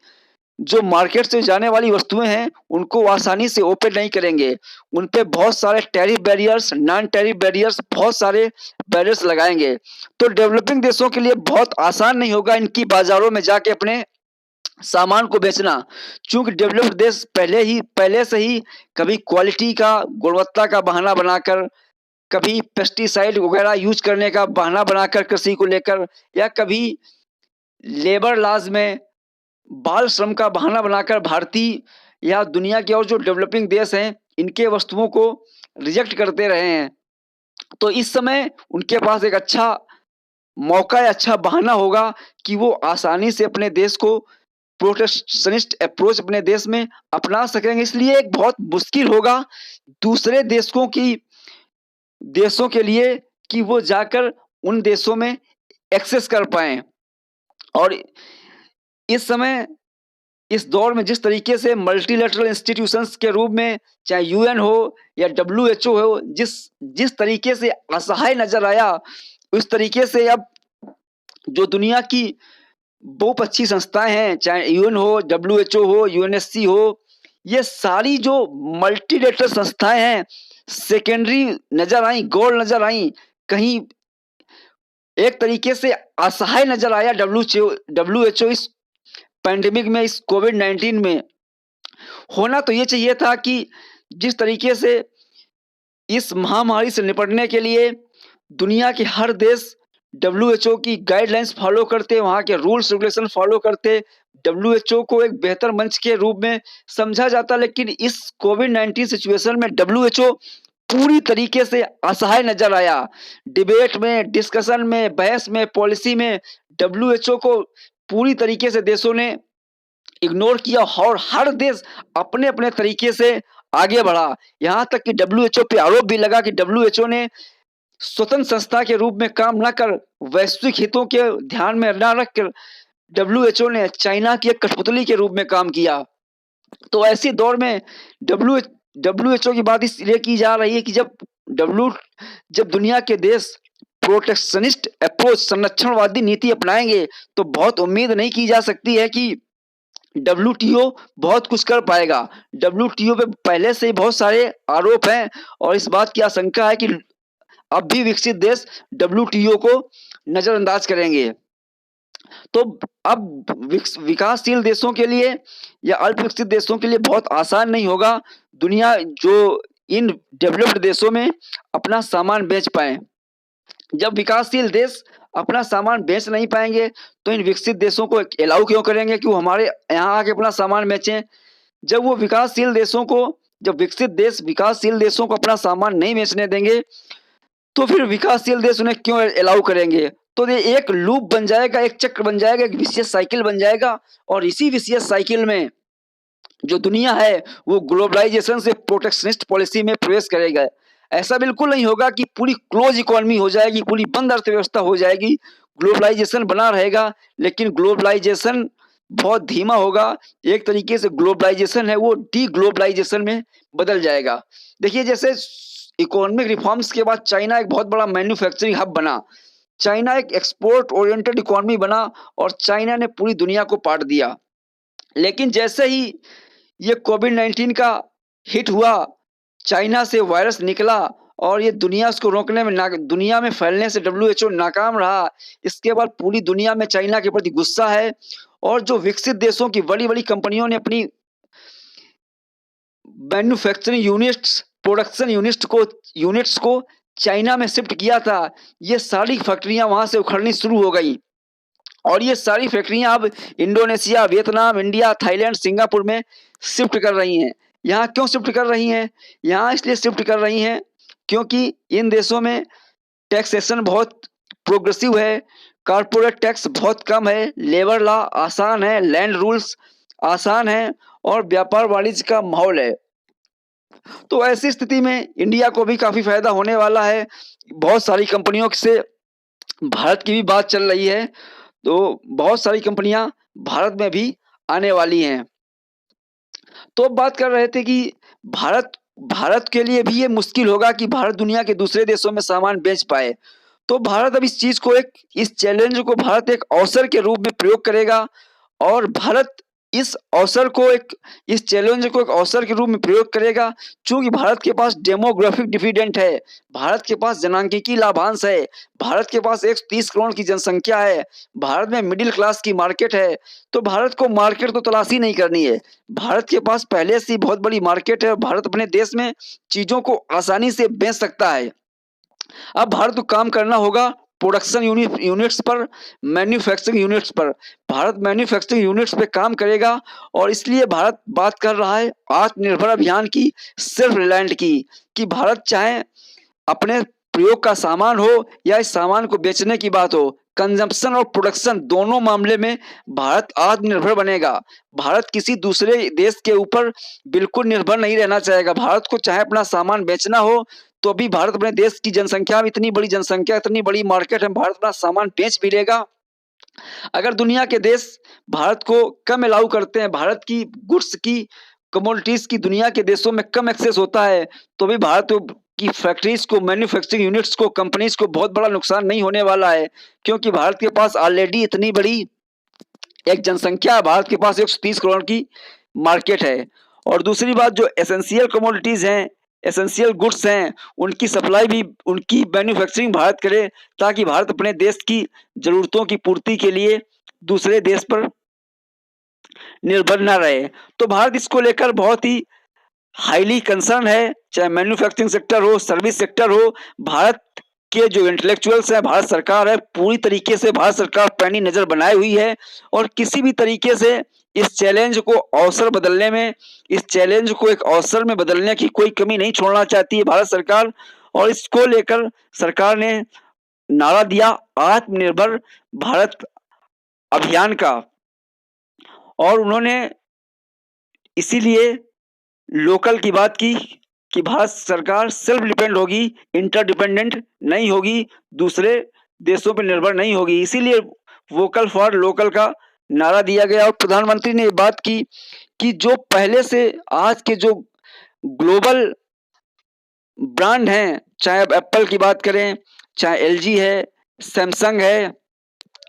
जो मार्केट से जाने वाली वस्तुएं हैं, उनको आसानी से ओपन नहीं करेंगे। उन पे बहुत सारे tariff barriers, non tariff barriers, बहुत सारे बैरियर्स लगाएंगे। तो डेवलपिंग देशों के लिए बहुत आसान नहीं होगा इनकी बाजारों में जाके अपने सामान को बेचना, चूंकि डेवलप्ड देश पहले से ही कभी क्वालिटी का, गुणवत्ता का बहाना बनाकर, कभी पेस्टिसाइड वगैरह यूज करने का बहाना बनाकर कृषि को लेकर, या कभी लेबर लॉज में बाल श्रम का बहाना बनाकर भारतीय या दुनिया के और जो डेवलपिंग देश हैं, इनके वस्तुओं को रिजेक्ट करते रहे हैं। तो इस समय उनके पास एक अच्छा मौका या अच्छा बहाना होगा कि वो आसानी से अपने देश को प्रोटेक्शनिस्ट अप्रोच अपने देश में अपना सकेंगे। इसलिए एक बहुत मुश्किल होगा दूसरे देशों के लिए कि वो जाकर उन देशों में एक्सेस कर पाएं। और इस समय इस दौर में जिस तरीके से मल्टीलेटरल इंस्टीट्यूशंस के रूप में, चाहे यूएन हो या डब्ल्यूएचओ हो, जिस तरीके से असहाय नजर आया, उस तरीके से अब जो दुनिया की बहुपक्षीय संस्थाएं हैं, चाहे यूएन हो, डब्ल्यूएचओ हो, यूएनएससी हो, ये सारी जो मल्टीलेटरल संस्थाएं हैं, सेकेंडरी नजर आई, गोल नजर आई, कहीं एक तरीके से असहाय नजर आया डब्ल्यूएचओ इस पैंडेमिक में, इस कोविड 19 में। होना तो ये चाहिए था कि जिस तरीके से इस महामारी से निपटने के लिए दुनिया के हर देश डब्ल्यूएचओ की गाइडलाइंस फॉलो करते, वहां के रूल्स रेगुलेशन फॉलो करते, डब्ल्यूएचओ को एक बेहतर मंच के रूप में समझा जाता, लेकिन इस कोविड 19 सिचुएशन में डब्ल्यूएचओ पूरी तरीके से असहाय नजर आया। डिबेट में, डिस्कशन में, बहस में, पॉलिसी में डब्ल्यूएचओ को पूरी तरीके से देशों ने इग्नोर किया, और हर देश अपने अपने तरीके से आगे बढ़ा। यहां तक कि डब्ल्यूएचओ पे आरोप भी लगा कि डब्ल्यूएचओ ने स्वतंत्र संस्था के रूप में काम न कर, वैश्विक हितों के ध्यान में न रखकर डब्ल्यूएचओ ने चाइना की एक कठपुतली के रूप में काम किया। तो ऐसे दौर में डब्ल्यूएचओ की बात इसलिए की जा रही है कि जब दुनिया के देश प्रोटेक्शनिस्ट अप्रोच, संरक्षणवादी नीति अपनाएंगे, तो बहुत उम्मीद नहीं की जा सकती है कि डब्ल्यूटीओ बहुत कुछ कर पाएगा। डब्ल्यूटीओ पे पहले से ही बहुत सारे आरोप हैं, और इस बात की आशंका है कि अब भी विकसित देश डब्ल्यूटीओ को नजरअंदाज करेंगे। तो अब विकासशील देशों के लिए या अल्प विकसित देशों के लिए बहुत आसान नहीं होगा दुनिया जो इन डेवलप्ड देशों में अपना सामान बेच पाए। जब विकासशील देश अपना सामान बेच नहीं पाएंगे तो इन विकसित देशों को अलाउ क्यों करेंगे कि वो हमारे यहाँ आके अपना सामान बेचें। जब वो विकासशील देशों को जब विकसित देश विकासशील देशों को अपना सामान नहीं बेचने देंगे तो फिर विकासशील देश उन्हें क्यों अलाउ करेंगे। तो ये एक लूप बन जाएगा, एक चक्र बन जाएगा, एक विशेष साइकिल बन जाएगा और इसी विशेष साइकिल में जो दुनिया है वो ग्लोबलाइजेशन से प्रोटेक्शनिस्ट पॉलिसी में प्रवेश करेगा। ऐसा बिल्कुल नहीं होगा कि पूरी क्लोज इकोनॉमी हो जाएगी, पूरी बंद अर्थव्यवस्था हो जाएगी, ग्लोबलाइजेशन बना रहेगा, लेकिन ग्लोबलाइजेशन बहुत धीमा होगा। एक तरीके से ग्लोबलाइजेशन है वो डी ग्लोबलाइजेशन में बदल जाएगा। देखिए जैसे इकोनॉमिक रिफॉर्म्स के बाद चाइना एक बहुत बड़ा मैन्युफैक्चरिंग हब बना, चाइना एक एक्सपोर्ट ओरिएंटेड इकोनॉमी बना और चाइना ने पूरी दुनिया को पाट दिया। लेकिन जैसे ही ये कोविड-19 का हिट हुआ, चाइना से वायरस निकला और ये दुनिया उसको रोकने में दुनिया में फैलने से डब्ल्यूएचओ नाकाम रहा। इसके बाद पूरी दुनिया में चाइना के प्रति गुस्सा है और जो विकसित देशों की बड़ी-बड़ी कंपनियों ने अपनी मैन्युफैक्चरिंग प्रोडक्शन यूनिट्स को चाइना में शिफ्ट किया था, ये सारी फैक्ट्रियां वहां से उखड़नी शुरू हो गई और ये सारी फैक्ट्रियां अब Indonesia, Vietnam, India, Thailand, Singapore में शिफ्ट कर रही हैं। यहाँ क्यों शिफ्ट कर रही हैं? यहाँ इसलिए शिफ्ट कर रही हैं क्योंकि इन देशों में टैक्सेशन बहुत प्रोग्रेसिव है, कॉर्पोरेट टैक्स बहुत कम है, लेबर लॉ आसान है, लैंड रूल्स आसान है और व्यापार वाणिज्य का माहौल है। तो ऐसी स्थिति में इंडिया को भी काफी फायदा होने वाला है। बहुत सारी कंपनियों से भारत की भी बात चल रही है, तो बहुत सारी कंपनियां भारत में भी आने वाली हैं। तो अब बात कर रहे थे कि भारत भारत के लिए भी ये मुश्किल होगा कि भारत दुनिया के दूसरे देशों में सामान बेच पाए। तो भारत अब इस चैलेंज को भारत एक अवसर के रूप में प्रयोग करेगा और भारत इस चैलेंज को एक अवसर के रूप में प्रयोग करेगा। चूंकि भारत के पास डेमोग्राफिक डिविडेंड है, भारत के पास जनांकीय लाभांश है, भारत के पास 130 करोड़ की जनसंख्या है, भारत में मिडिल क्लास की मार्केट है। तो भारत को मार्केट तो तलाशी नहीं करनी है, भारत के पास पहले से ही बहुत बड़ी मार्केट है और भारत अपने देश में चीजों को आसानी से बेच सकता है। अब भारत को काम करना होगा प्रोडक्शन यूनिट्स पर, मैन्युफैक्चरिंग यूनिट्स पर। भारत मैन्युफैक्चरिंग यूनिट्स पे काम करेगा और इसलिए भारत बात कर रहा है आत्मनिर्भर अभियान की, सेल्फ रिलायंट की, कि भारत चाहे अपने प्रयोग का सामान हो या इस सामान को बेचने की बात हो, कंजम्पशन और प्रोडक्शन दोनों मामले में भारत आत्मनिर्भर बनेगा। भारत किसी दूसरे देश के ऊपर बिल्कुल निर्भर नहीं रहना चाहेगा। भारत को चाहे अपना सामान बेचना हो तो अभी भारत अपने देश की जनसंख्या में इतनी बड़ी जनसंख्या, इतनी बड़ी मार्केट है, भारत अपना सामान बेच भी लेगा। अगर दुनिया के देश भारत को कम अलाउ करते हैं, भारत की गुड्स की कमोडिटीज की दुनिया के देशों में कम एक्सेस होता है, तो भी भारत की फैक्ट्रीज को, मैन्युफैक्चरिंग यूनिट्स को, कंपनीज को बहुत बड़ा नुकसान नहीं होने वाला है, क्योंकि भारत के पास ऑलरेडी इतनी बड़ी एक जनसंख्या है। भारत के पास 130 करोड़ की मार्केट है। और दूसरी बात, जो एसेंशियल कमोडिटीज हैं, एसेंशियल गुड्स हैं, उनकी सप्लाई भी, उनकी मैन्युफैक्चरिंग भारत करे, ताकि भारत अपने देश की जरूरतों की पूर्ति के लिए दूसरे देश पर निर्भर न रहे। तो भारत इसको लेकर बहुत ही हाईली कंसर्न है, चाहे मैन्युफैक्चरिंग सेक्टर हो, सर्विस सेक्टर हो। भारत के जो इंटेलेक्चुअल्स हैं, भारत सरकार है, पूरी तरीके से भारत सरकार पैनी नजर बनाई हुई है और किसी भी तरीके से इस चैलेंज को अवसर बदलने में, इस चैलेंज को एक अवसर में बदलने की कोई कमी नहीं छोड़ना चाहती है भारत सरकार। और इसको लेकर सरकार ने नारा दिया आत्मनिर्भर भारत अभियान का, और उन्होंने इसीलिए लोकल की बात की कि भारत सरकार सेल्फ डिपेंड होगी, इंटरडिपेंडेंट नहीं होगी, दूसरे देशों पर निर्भर नहीं होगी। इसीलिए वोकल फॉर लोकल का नारा दिया गया। और प्रधानमंत्री ने ये बात की कि जो पहले से आज के जो ग्लोबल ब्रांड हैं, चाहे अब एप्पल की बात करें, चाहे एलजी है, सैमसंग है,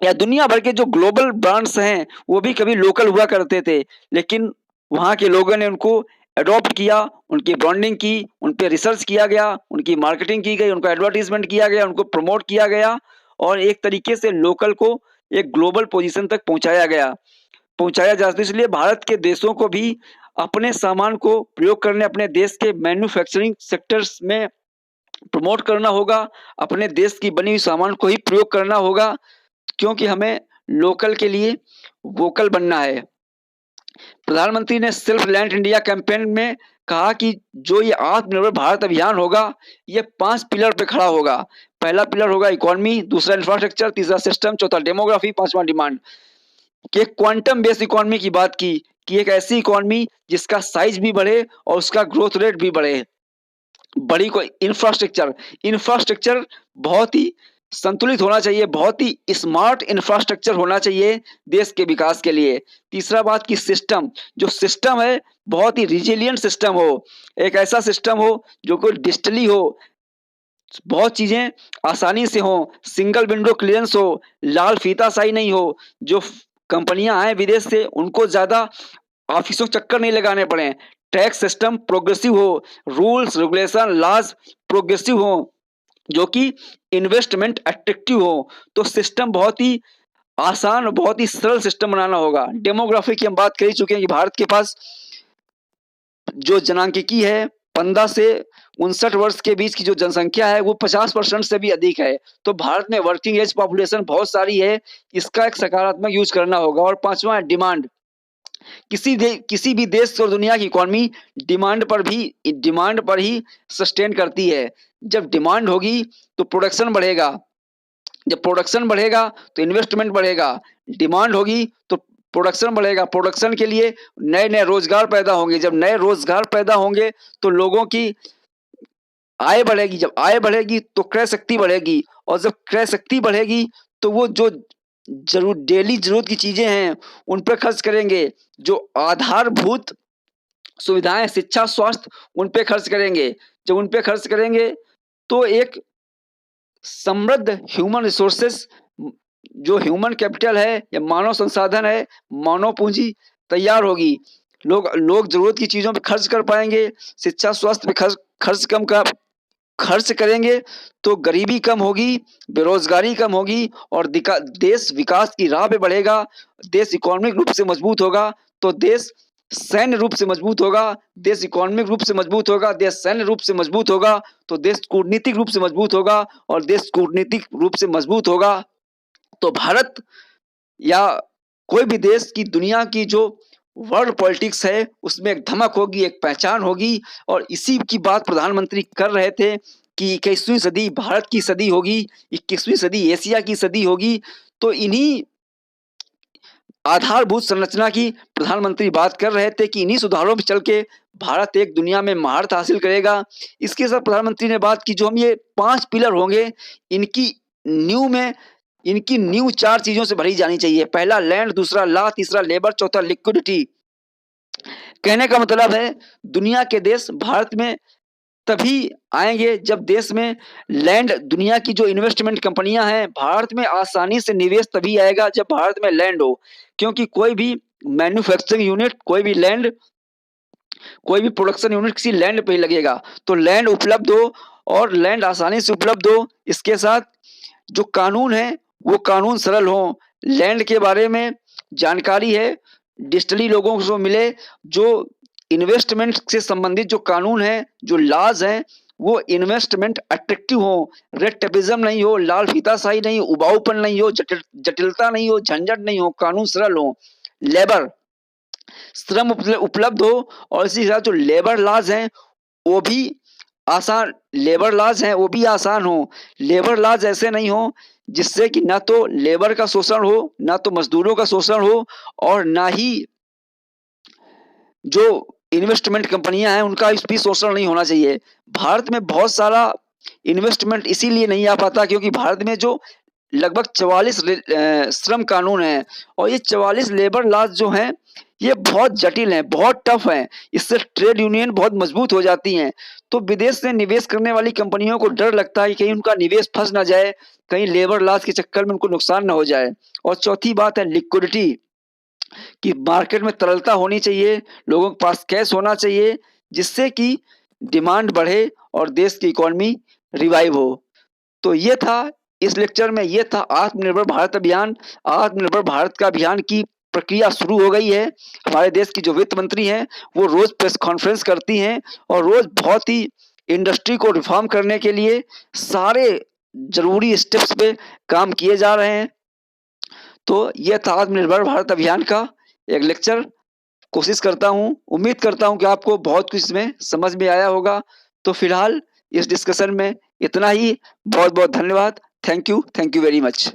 या दुनिया भर के जो ग्लोबल ब्रांड्स हैं, वो भी कभी लोकल हुआ करते थे, लेकिन वहाँ के लोगों ने उनको अडॉप्ट किया, उनकी ब्रांडिंग की, उन पे रिसर्च किया गया, उनकी मार्केटिंग की गई, उनका एडवर्टीजमेंट किया गया, उनको प्रमोट किया गया और एक तरीके से लोकल को एक ग्लोबल पोजीशन तक पहुंचाया जा सकता है। इसलिए भारत के देशों को भी अपने सामान को प्रयोग करने, अपने देश के मैन्युफैक्चरिंग सेक्टर्स में प्रमोट करना होगा, अपने देश की बनी हुई सामान को ही प्रयोग करना होगा, क्योंकि हमें लोकल के लिए वोकल बनना है। प्रधानमंत्री ने सेल्फ रिलायंट इंडिया कैंपेन में कहा कि जो ये आत्मनिर्भर भारत अभियान होगा, ये 5 पिलर पे खड़ा होगा। पहला पिलर होगा इकोनॉमी, दूसरा इंफ्रास्ट्रक्चर, तीसरा सिस्टम, चौथा डेमोग्राफी, पांचवा डिमांड। कि क्वांटम बेस्ड इकोनॉमी की बात की कि एक ऐसी इकोनॉमी जिसका साइज भी बढ़े और उसका ग्रोथ रेट भी बढ़े। बड़ी कोई इंफ्रास्ट्रक्चर बहुत ही संतुलित होना चाहिए, बहुत ही स्मार्ट इंफ्रास्ट्रक्चर होना चाहिए देश के विकास के लिए। तीसरा बात की सिस्टम, जो सिस्टम है बहुत ही रिजिलियंट सिस्टम हो, एक ऐसा सिस्टम हो जो कोई डिजिटली हो, बहुत चीजें आसानी से हो, सिंगल विंडो क्लियरेंस हो, लाल फीताशाही नहीं हो, जो कंपनियां आए विदेश से उनको ज्यादा ऑफिसों चक्कर नहीं लगाने पड़े, टैक्स सिस्टम प्रोग्रेसिव हो, रूल्स रेगुलेशन लॉज प्रोग्रेसिव हो, जो कि इन्वेस्टमेंट अट्रैक्टिव हो। तो सिस्टम बहुत ही आसान और बहुत ही सरल सिस्टम बनाना होगा। डेमोग्राफी की हम बात कर ही चुके हैं कि भारत के पास जो जनांकिकी है 15 से 59 वर्ष के बीच की जो जनसंख्या है वो 50% से भी अधिक है। तो भारत में वर्किंग एज पॉपुलेशन बहुत सारी है, इसका एक सकारात्मक यूज करना होगा। और पांचवा है डिमांड। किसी भी देश और दुनिया की इकोनॉमी डिमांड पर ही सस्टेन करती है। जब डिमांड होगी तो प्रोडक्शन बढ़ेगा, जब प्रोडक्शन बढ़ेगा तो इन्वेस्टमेंट बढ़ेगा, डिमांड होगी तो प्रोडक्शन बढ़ेगा, प्रोडक्शन के लिए नए नए रोजगार पैदा होंगे, जब नए रोजगार पैदा होंगे तो लोगों की आय बढ़ेगी, जब आय बढ़ेगी तो क्रय शक्ति बढ़ेगी, और जब क्रय शक्ति बढ़ेगी तो वो जो डेली जरूरत की चीजें हैं उन पर खर्च करेंगे, जो आधारभूत सुविधाएं शिक्षा स्वास्थ्य उन पे खर्च करेंगे। जब उन पे खर्च करेंगे तो एक समृद्ध ह्यूमन रिसोर्सेस, जो ह्यूमन कैपिटल है या मानव संसाधन है, मानव पूंजी तैयार होगी। लोग जरूरत की चीजों पे खर्च कर पाएंगे, शिक्षा स्वास्थ्य पे खर्च करेंगे तो गरीबी कम होगी, बेरोजगारी कम होगी और देश विकास की राह पे बढ़ेगा। देश इकोनॉमिक रूप से मजबूत होगा तो देश सैन्य रूप से मजबूत होगा, देश इकोनॉमिक रूप से मजबूत होगा, देश सैन्य रूप से मजबूत होगा तो देश कूटनीतिक रूप से मजबूत होगा, और देश कूटनीतिक रूप से मजबूत होगा तो भारत या कोई भी देश की दुनिया की जो वर्ल्ड पॉलिटिक्स है उसमें एक धमक होगी, एक पहचान होगी। और इसी की बात प्रधानमंत्री कर रहे थे कि 21वीं सदी भारत की सदी होगी, 21वीं सदी एशिया की सदी होगी। तो इन्हीं आधारभूत संरचना की प्रधानमंत्री बात कर रहे थे कि इन्हीं सुधारों पर चल के भारत एक दुनिया में महारत हासिल करेगा। इसके साथ प्रधानमंत्री ने बात की जो हम ये 5 पिलर होंगे इनकी नींव 4 चीजों से भरी जानी चाहिए। पहला लैंड, दूसरा लॉ, तीसरा लेबर, चौथा लिक्विडिटी। कहने का मतलब है दुनिया के देश भारत में तभी आएंगे जब देश में लैंड, दुनिया की जो इन्वेस्टमेंट कंपनियां हैं भारत में आसानी से निवेश तभी आएगा जब भारत में लैंड हो, क्योंकि कोई भी मैन्युफैक्चरिंग यूनिट, कोई भी प्रोडक्शन यूनिट किसी लैंड पे ही लगेगा। तो लैंड उपलब्ध हो और लैंड आसानी से उपलब्ध हो, इसके साथ जो कानून है वो कानून सरल हो, लैंड के बारे में जानकारी है डिजिटली लोगों को मिले, जो इन्वेस्टमेंट से संबंधित जो कानून है, जो लॉज हैं वो इन्वेस्टमेंट अट्रैक्टिव हो, रेड टेपिज्म नहीं हो, लाल फीताशाही नहीं हो, उबाऊपन नहीं हो, जटिलता नहीं हो, झंझट नहीं हो, कानून सरल हो। लेबर, श्रम उपलब्ध हो, और इसी के साथ जो लेबर लॉज हैं वो भी आसान हो। लेबर लॉज ऐसे नहीं हो जिससे कि ना तो लेबर का शोषण हो, ना तो मजदूरों का शोषण हो, और ना ही जो इन्वेस्टमेंट कंपनियां हैं उनका भी शोषण नहीं होना चाहिए। भारत में बहुत सारा इन्वेस्टमेंट इसीलिए नहीं आ पाता क्योंकि भारत में जो लगभग 44 श्रम कानून हैं, और ये 44 लेबर लॉज जो हैं ये बहुत जटिल हैं, बहुत टफ हैं। इससे ट्रेड यूनियन बहुत मजबूत हो जाती हैं। तो विदेश से निवेश करने वाली कंपनियों को डर लगता है कि कहीं उनका निवेश फंस ना जाए, कहीं लेबर लॉज के चक्कर में उनको नुकसान ना हो जाए। और चौथी बात है लिक्विडिटी, कि मार्केट में तरलता होनी चाहिए, लोगों के पास कैश होना चाहिए, जिससे कि डिमांड बढ़े और देश की इकोनॉमी रिवाइव हो। तो ये था इस लेक्चर में ये था आत्मनिर्भर भारत अभियान। आत्मनिर्भर भारत का अभियान की प्रक्रिया शुरू हो गई है। हमारे देश की जो वित्त मंत्री हैं वो रोज प्रेस कॉन्फ्रेंस करती हैं और रोज बहुत ही इंडस्ट्री को रिफॉर्म करने के लिए सारे जरूरी स्टेप्स पे काम किए जा रहे हैं। तो यह था आत्मनिर्भर भारत अभियान का एक लेक्चर। कोशिश करता हूँ, उम्मीद करता हूँ कि आपको बहुत कुछ इसमें समझ में आया होगा। तो फिलहाल इस डिस्कशन में इतना ही। बहुत बहुत धन्यवाद। Thank you very much.